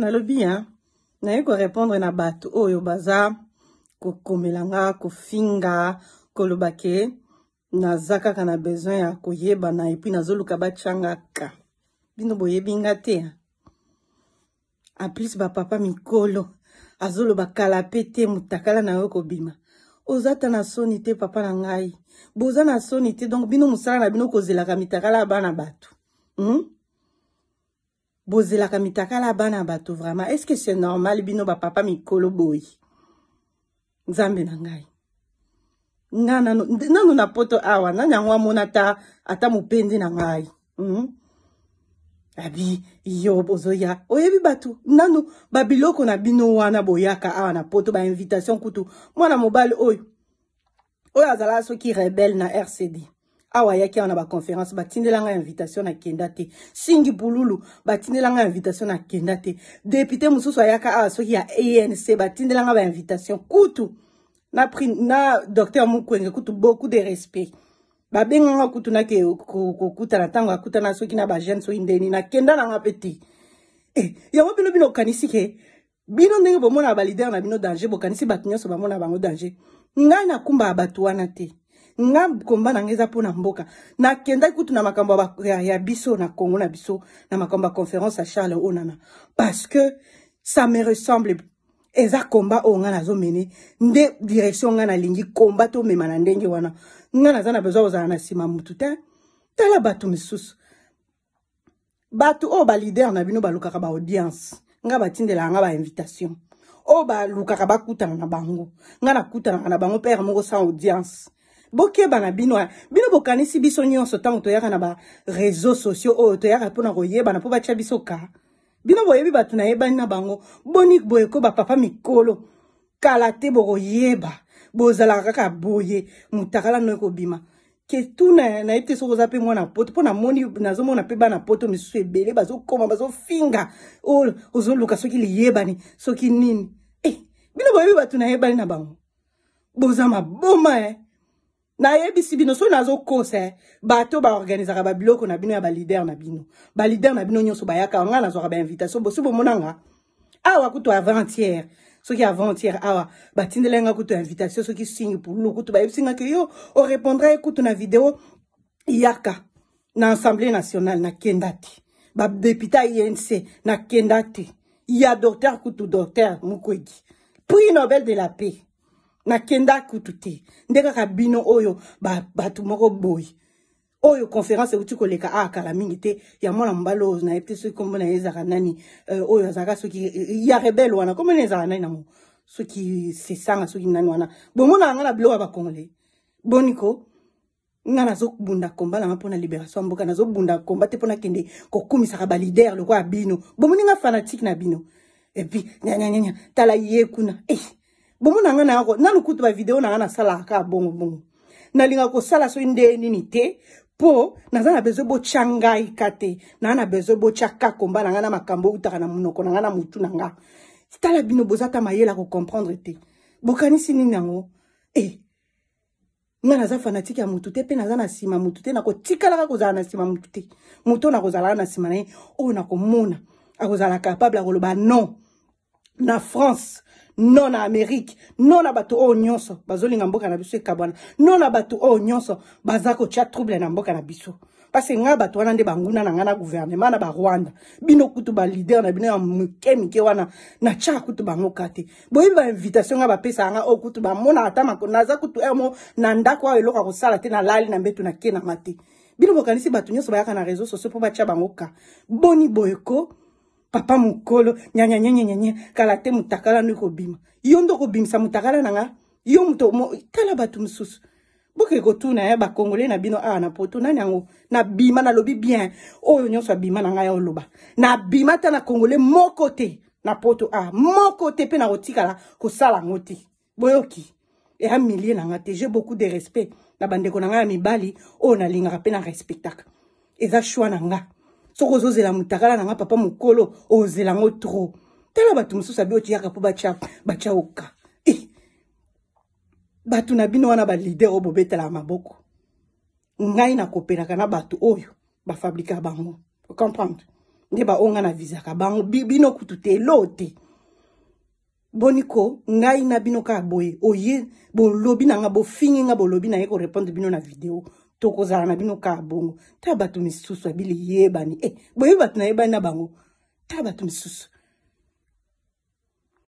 nalobi hein naye ko répondre na bato oyo baza ko komelanga ko finga ko lobake nazaka kana besoin ya koyeba na et puis nazoluka bachanga ka bino boyebinga te en plus ba papa mikolo azolo bakala pete mutakala na yo kobima ozata na soni te papa na ngai boza na soni te donc bino musala na bino kozelaka mitakala bana bato bozelaka mitakala bana bato vraiment est-ce que c'est normal bino ba papa mikolo boy nzambe na ngai ngana nanu na poto awa nani yango amona ata mupendi na ngai abi yo bozoya oyebi batu nanu babiloko na bino wana boyaka awa na poto ba invitation kutu mwana mobali oyo azala soki rebelle na RCD awa yaki wana ba conférence batindelanga invitation na kenda te singi bululu batindelanga invitation na kenda te député mususu ayaka awa soki ya ANC batindelanga ba invitation kutu na docteur Mukwenge kutu beaucoup de respect babenga kutu na ke kukuta na tango akuta na soki na ba jeune so indeni na kenda na ngapeti yango bino kanisi ke bino ndenge bomona ba leader na bino danger bokanisi batu nyonso bamona bango danger ngai na kumba batu wana te nga komba na ngeza pona mboka na kenda kutu na makambo ya biso na Congo na biso na makambo conférence à Charles Onana parce que ça me ressemble eza komba o nga nazo mene nde direction nga na lingi komba to mema na ndenge wana nga nazana besoin ozana na sima mutu te tala batu misusu batu o ba leader na bino balukaka ba audience nga batindela nga ba invitation o ba lukaka bakutana na bango nga na kutana na bango père moko sans audience boke bana bino bokanisi biso nyonso tango toyaka na ba réseaux sociaux o toyaka pona koyeba na po bacha biso ka bino boyebi batu na yeba na bango boni boyeko ba papa mikolo kala te boyeba bozala kaka boye mutakala no ko bima ke tuna na ete soko zape mwana poto pona moni nazo mona pe bana poto misusu ebele bazo koma bazo finga ozoluka soki liyebani soki nini bino boyebi batu na yeba na bango bozama boma na yebisi bino so nazo kosa bato ba organizaka ba biloko na bino ya ba leader na bino nyonso bayaka nga nazo ba invitation boso bomonanga awa kuto avant-hier soki avant-hier awa batindelenga kuto invitation soki signe pour lo kuto ba yebisinga ke yo o répondra kuto na vidéo yaka na Assemblée nationale na kendati ba député INC na kendati ya docteur kuto docteur Mukwege prix Nobel de la paix na kenda kututi ndeka kabino oyo batu moko boy oyo conférence uti koleka akala mingi te ya mwana mbalo na ete so kombo na ezaka nani oyo azaka soki ya rebelle wana kombo na ezaka nani nango soki sesanga soki nani wana bomona ngana bilo ba kongole boniko ngana zo bunda komba na mpona libération mboka na zo bunda komba te pona kende kokumisa ka ba leader le kwa bino bomoni nga fanatique na bino et puis nya tala yekuna bomona nga na yako nanu kutu ba video na nga na sala ka bongo na linga ko sala so inde nini te po nazana bezo bo changai kate na bezo bo chaka komba na nga na makambo utaka na munoko na nga na mutu na nga tala bino bozata mayela ko comprendre te bokanisi nini nango nga naza fanatique ya mutu te pe naza na sima mutu te na ko tikala ko zala na sima mutu te mutu na ko zala na sima na o na ko mona akozala capable a koloba non na France non na Amérique non na bato o nyonso bazolinga mboka na biso ekabwana non na bato o nyonso bazako tia trouble na mboka na biso parce que nga bato wana nde banguna na nga na gouvernement na ba Rwanda bino kutu ba leader na bino ya mike wana na tia kutu bango kate boyebi ba invitation nga bapesa nga o kutu ba mona ata mako naza kutu emo na ndako wa eloka kosala te na lali na mbeto na kena ngate bino bokanisi bato nyonso bayaka na réseaux sociaux po batia bango ka boni boyeko papa mukolo nya kala te mutakala ndiko bima yondo ko bimsa mutakala nanga yo muto tala batu mususu boke ko tuna ya ba congolais na bino na poto nani yango na bima na lobi bien oyo nyonso bima nanga ya oloba na bima ta na congolais moko te na poto moko te pe na otikala ko sala ngoti boyoki e ha millier nanga te j'ai beaucoup de respect na bandeko nanga ya mibali o na linga pe na respectaka eza choix nanga soko zozela mutakala nanga papa mukolo ozela ngo trop tala batu mususu abi otiaka po bacha oka batu na bino wana ba leader o bobetela maboko ngai na kopelaka na batu oyo ba fabrika bango comprendre nde ba onga na visa ka bango bino kutu te lote boniko ngai na bino ka boye oye bo lobi na nga bo fingi nga bo lobi na ye ko répondre bino na vidéo toko zala na bino ka bongo ta batu misusu abili yebani boye batu na yebani na bango ta batu misusu